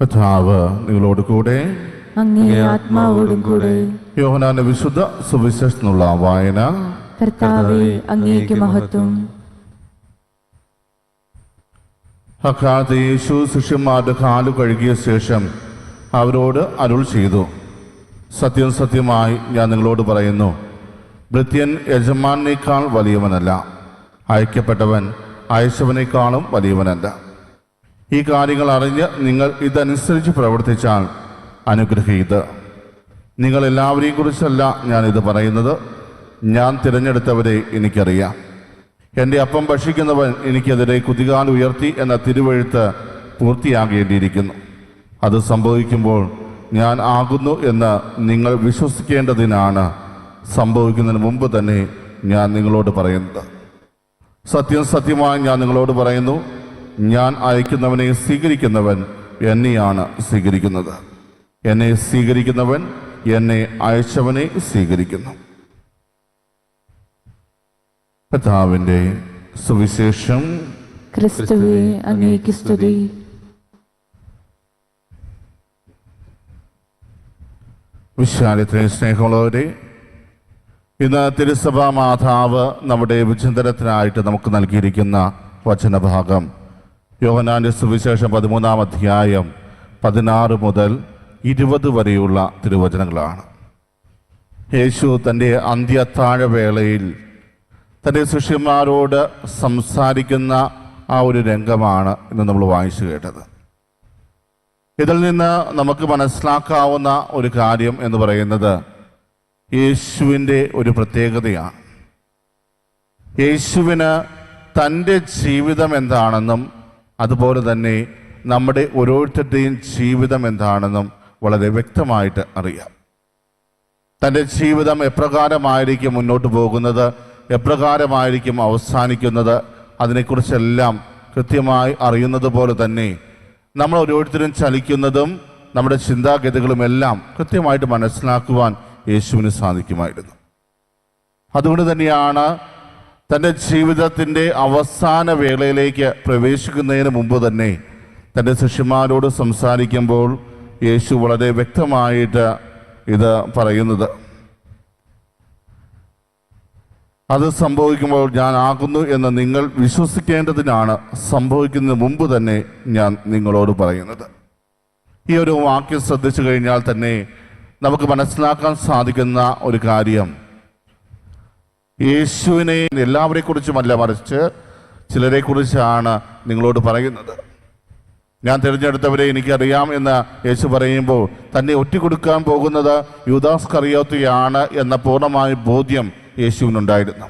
കർത്താവ് നിങ്ങളോട് കൂടെ. അങ്ങേ ആത്മാവോടും കൂടെ. യോഹന്നാന്റെ വിശുദ്ധ സുവിശേഷത്തിനുള്ള വായന. കർത്താവേ, അങ്ങേക്ക് മഹത്വം. അക്കാലത്ത് യേശു ശിഷ്യന്മാരുടെ കാലു കഴുകിയ ശേഷം അവരോട് അരുൾ ചെയ്തു, സത്യം സത്യമായി ഞാൻ നിങ്ങളോട് പറയുന്നു, ഭൃത്യൻ യജമാനേക്കാൾ വലിയവനല്ല, അയക്കപ്പെട്ടവൻ അയച്ചവനേക്കാളും വലിയവനല്ല. ഈ കാര്യങ്ങൾ അറിഞ്ഞ് നിങ്ങൾ ഇതനുസരിച്ച് പ്രവർത്തിച്ചാൽ അനുഗ്രഹീത്. നിങ്ങൾ എല്ലാവരെയും കുറിച്ചല്ല ഞാനിത് പറയുന്നത്, ഞാൻ തിരഞ്ഞെടുത്തവരെ എനിക്കറിയാം. എൻ്റെ അപ്പം ഭക്ഷിക്കുന്നവൻ എനിക്കെതിരെ കുതികാൽ ഉയർത്തി എന്ന തിരുവെഴുത്ത് പൂർത്തിയാകേണ്ടിയിരിക്കുന്നു. അത് സംഭവിക്കുമ്പോൾ ഞാൻ ആകുന്നു എന്ന് നിങ്ങൾ വിശ്വസിക്കേണ്ടതിനാണ് സംഭവിക്കുന്നതിന് മുമ്പ് തന്നെ ഞാൻ നിങ്ങളോട് പറയുന്നത്. സത്യം സത്യമായി ഞാൻ നിങ്ങളോട് പറയുന്നു, ഞാൻ അയക്കുന്നവനെ സ്വീകരിക്കുന്നവൻ എന്നെയാണ് സ്വീകരിക്കുന്നത്, എന്നെ സ്വീകരിക്കുന്നവൻ എന്നെ അയച്ചവനെ സ്വീകരിക്കുന്നു. കർത്താവിന്റെ സുവിശേഷം. ക്രിസ്തുവേ, അങ്ങേക്ക് സ്തുതി. വിശാലത്തിന് സ്നേഹമുള്ളവരെ, ഇന്ന് തിരുസഭാ മാതാവ് നമ്മുടെ വിചിന്തനത്തിനായിട്ട് നമുക്ക് നൽകിയിരിക്കുന്ന വചനഭാഗം യോഹന്നാന്റെ സുവിശേഷം 13-ാം അധ്യായം 16 മുതൽ 20 വരെയുള്ള തിരുവചനങ്ങളാണ്. യേശു തൻ്റെ അന്ത്യത്താഴവേളയിൽ തൻ്റെ ശിഷ്യന്മാരോട് സംസാരിക്കുന്ന ആ ഒരു രംഗമാണ് ഇന്ന് നമ്മൾ വായിച്ചു കേട്ടത്. ഇതിൽ നിന്ന് നമുക്ക് മനസ്സിലാക്കാവുന്ന ഒരു കാര്യം എന്ന് പറയുന്നത് യേശുവിൻ്റെ ഒരു പ്രത്യേകതയാണ്. യേശുവിന് തൻ്റെ ജീവിതം എന്താണെന്നും അതുപോലെ തന്നെ നമ്മുടെ ഓരോരുത്തരുടെയും ജീവിതം എന്താണെന്നും വളരെ വ്യക്തമായിട്ട് അറിയാം. തൻ്റെ ജീവിതം എപ്രകാരമായിരിക്കും മുന്നോട്ട് പോകുന്നത്, എപ്രകാരമായിരിക്കും അവസാനിക്കുന്നത്, അതിനെക്കുറിച്ചെല്ലാം കൃത്യമായി അറിയുന്നത് പോലെ തന്നെ നമ്മൾ ഓരോരുത്തരും ചലിക്കുന്നതും നമ്മുടെ ചിന്താഗതികളുമെല്ലാം കൃത്യമായിട്ട് മനസ്സിലാക്കുവാൻ യേശുവിന് സാധിക്കുമായിരുന്നു. അതുകൊണ്ട് തന്നെയാണ് തൻ്റെ ജീവിതത്തിൻ്റെ അവസാന വേളയിലേക്ക് പ്രവേശിക്കുന്നതിന് മുമ്പ് തന്നെ തൻ്റെ ശിഷ്യന്മാരോട് സംസാരിക്കുമ്പോൾ യേശു വളരെ വ്യക്തമായിട്ട് ഇത് പറയുന്നത്. അത് സംഭവിക്കുമ്പോൾ ഞാൻ ആകുന്നു എന്ന് നിങ്ങൾ വിശ്വസിക്കേണ്ടതിനാണ് സംഭവിക്കുന്നതിന് മുമ്പ് തന്നെ ഞാൻ നിങ്ങളോട് പറയുന്നത്. ഈ ഒരു വാക്യം ശ്രദ്ധിച്ചു കഴിഞ്ഞാൽ തന്നെ നമുക്ക് മനസ്സിലാക്കാൻ സാധിക്കുന്ന ഒരു കാര്യം, യേശുവിനെ എല്ലാവരെ കുറിച്ചുമല്ല, മറിച്ച് ചിലരെ കുറിച്ചാണ് നിങ്ങളോട് പറയുന്നത്. ഞാൻ തിരഞ്ഞെടുത്തവരെ എനിക്കറിയാം എന്ന് യേശു പറയുമ്പോൾ തന്നെ ഒറ്റിക്കൊടുക്കാൻ പോകുന്നത് യൂദാസ് കറിയോത്തയാണ് എന്ന പൂർണ്ണമായ ബോധ്യം യേശുവിനുണ്ടായിരുന്നു.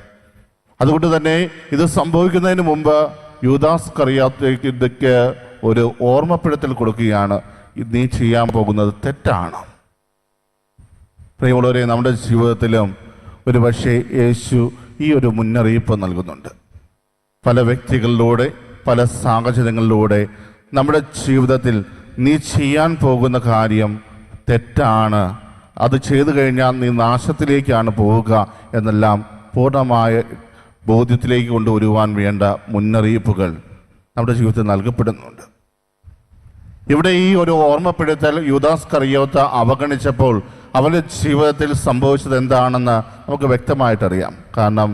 അതുകൊണ്ട് തന്നെ ഇത് സംഭവിക്കുന്നതിന് മുമ്പ് യൂദാസ് കറിയോത്തയ്ക്ക് ഒരു ഓർമ്മപ്പെടുത്തൽ കൊടുക്കുകയാണ്, നീ ചെയ്യാൻ പോകുന്നത് തെറ്റാണ്. പ്രിയമുള്ളവരെ, നമ്മുടെ ജീവിതത്തിലും ഒരു പക്ഷേ യേശു ഈ ഒരു മുന്നറിയിപ്പ് നൽകുന്നുണ്ട്. പല വ്യക്തികളിലൂടെ, പല സാഹചര്യങ്ങളിലൂടെ നമ്മുടെ ജീവിതത്തിൽ നീ ചെയ്യാൻ പോകുന്ന കാര്യം തെറ്റാണ്, അത് ചെയ്തു കഴിഞ്ഞാൽ നീ നാശത്തിലേക്കാണ് പോവുക എന്നെല്ലാം പൂർണ്ണമായ ബോധ്യത്തിലേക്ക് കൊണ്ടുവരുവാൻ വേണ്ട മുന്നറിയിപ്പുകൾ നമ്മുടെ ജീവിതത്തിൽ നൽകപ്പെടുന്നുണ്ട്. ഇവിടെ ഈ ഒരു ഓർമ്മപ്പെടുത്തൽ യൂദാസ് കറിയോത്ത അവഗണിച്ചപ്പോൾ അവൻ്റെ ജീവിതത്തിൽ സംഭവിച്ചത് എന്താണെന്ന് നമുക്ക് വ്യക്തമായിട്ടറിയാം. കാരണം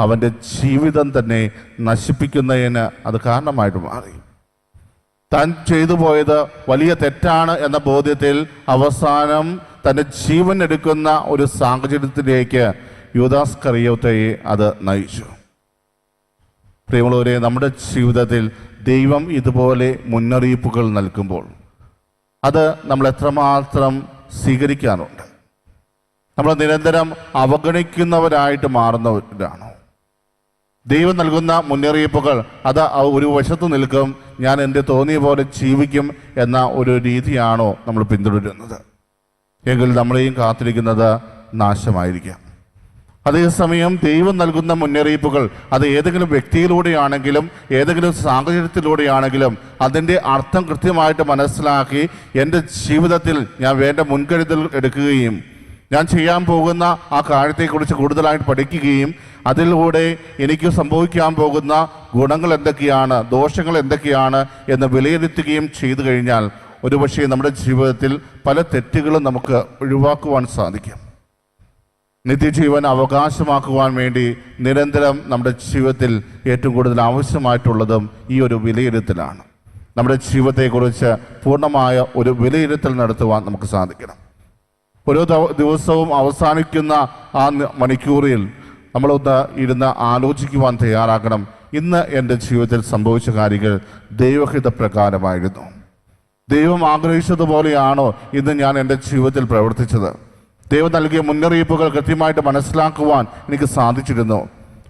അവൻ്റെ ജീവിതം തന്നെ നശിപ്പിക്കുന്നതിന് അത് കാരണമായിട്ട് മാറി. താൻ ചെയ്തു പോയത് വലിയ തെറ്റാണ് എന്ന ബോധ്യത്തിൽ അവസാനം തൻ്റെ ജീവൻ എടുക്കുന്ന ഒരു സാഹചര്യത്തിലേക്ക് യൂദാസ് കറിയോത്തയെ അത് നയിച്ചു. പ്രിയമുള്ളവരെ, നമ്മുടെ ജീവിതത്തിൽ ദൈവം ഇതുപോലെ മുന്നറിയിപ്പുകൾ നൽകുമ്പോൾ അത് നമ്മൾ എത്രമാത്രം സ്വീകരിക്കാറുണ്ട്? നമ്മൾ നിരന്തരം അവഗണിക്കുന്നവരായിട്ട് മാറുന്നവരാണോ? ദൈവം നൽകുന്ന മുന്നറിയിപ്പുകൾ അത് ഒരു വശത്ത് നിൽക്കും, ഞാൻ എൻ്റെ തോന്നിയ പോലെ ജീവിക്കും എന്ന ഒരു രീതിയാണോ നമ്മൾ പിന്തുടരുന്നത്? എങ്കിൽ നമ്മളെയും കാത്തിരിക്കുന്നത് നാശമായിരിക്കാം. അതേസമയം ദൈവം നൽകുന്ന മുന്നറിയിപ്പുകൾ അത് ഏതെങ്കിലും വ്യക്തിയിലൂടെയാണെങ്കിലും ഏതെങ്കിലും സാഹചര്യത്തിലൂടെയാണെങ്കിലും അതിൻ്റെ അർത്ഥം കൃത്യമായിട്ട് മനസ്സിലാക്കി എൻ്റെ ജീവിതത്തിൽ ഞാൻ വേണ്ട മുൻകരുതൽ എടുക്കുകയും ഞാൻ ചെയ്യാൻ പോകുന്ന ആ കാര്യത്തെക്കുറിച്ച് കൂടുതലായിട്ട് പഠിക്കുകയും അതിലൂടെ എനിക്ക് സംഭവിക്കാൻ പോകുന്ന ഗുണങ്ങൾ എന്തൊക്കെയാണ്, ദോഷങ്ങൾ എന്തൊക്കെയാണ് എന്ന് വിലയിരുത്തുകയും ചെയ്തു കഴിഞ്ഞാൽ ഒരുപക്ഷെ നമ്മുടെ ജീവിതത്തിൽ പല തെറ്റുകളും നമുക്ക് ഒഴിവാക്കുവാൻ സാധിക്കും. നിത്യജീവൻ അവകാശമാക്കുവാൻ വേണ്ടി നിരന്തരം നമ്മുടെ ജീവിതത്തിൽ ഏറ്റവും കൂടുതൽ ആവശ്യമായിട്ടുള്ളതും ഈ ഒരു വിലയിരുത്തലാണ്. നമ്മുടെ ജീവിതത്തെക്കുറിച്ച് പൂർണ്ണമായ ഒരു വിലയിരുത്തൽ നടത്തുവാൻ നമുക്ക് സാധിക്കണം. ഓരോ ദിവസവും അവസാനിക്കുന്ന ആ മണിക്കൂറിൽ നമ്മളൊന്ന് ഇരുന്ന് ആലോചിക്കുവാൻ തയ്യാറാക്കണം. ഇന്ന് എൻ്റെ ജീവിതത്തിൽ സംഭവിച്ച കാര്യങ്ങൾ ദൈവഹിത പ്രകാരമായിരുന്നു. ദൈവം ആഗ്രഹിച്ചതുപോലെയാണോ ഇന്ന് ഞാൻ എൻ്റെ ജീവിതത്തിൽ പ്രവർത്തിച്ചത്? ദൈവം നൽകിയ മുന്നറിയിപ്പുകൾ കൃത്യമായിട്ട് മനസ്സിലാക്കുവാൻ എനിക്ക് സാധിച്ചിരുന്നു.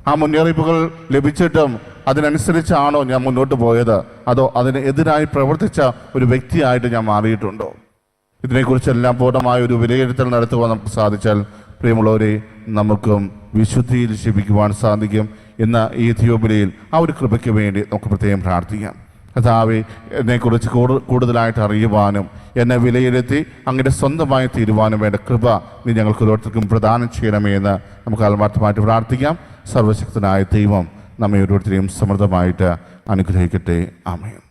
ആ മുന്നറിയിപ്പുകൾ ലഭിച്ചിട്ടും അതിനനുസരിച്ചാണോ ഞാൻ മുന്നോട്ട് പോയത്? അതോ അതിന് എതിരായി പ്രവർത്തിച്ച ഒരു വ്യക്തിയായിട്ട് ഞാൻ മാറിയിട്ടുണ്ടോ? ഇതിനെക്കുറിച്ചെല്ലാം പൂർണ്ണമായ ഒരു വിലയിരുത്തൽ നടത്തുവാൻ നമുക്ക് സാധിച്ചാൽ, പ്രിയമുള്ളവരെ, നമുക്കും വിശുദ്ധിയിൽ ജീവിക്കുവാൻ സാധിക്കും. ഇന്ന് ഈ തിയോബലിയിൽ ആ ഒരു കൃപയ്ക്ക് വേണ്ടി നമുക്ക് പ്രത്യേകം പ്രാർത്ഥിക്കാം. കർത്താവേ, എന്നെക്കുറിച്ച് കൂടുതലായിട്ട് അറിയുവാനും എന്നെ വിലയിരുത്തി അങ്ങയുടെ സ്വന്തമായി തീരുവാനും വേണ്ട കൃപ നീ ഞങ്ങൾക്ക് ഓരോരുത്തർക്കും പ്രദാനം ചെയ്യണമേ എന്ന് നമുക്ക് ആത്മാർത്ഥമായിട്ട് പ്രാർത്ഥിക്കാം. സർവശക്തനായ ദൈവം നമ്മെ ഓരോരുത്തരെയും സമൃദ്ധമായിട്ട് അനുഗ്രഹിക്കട്ടെ. ആമേൻ.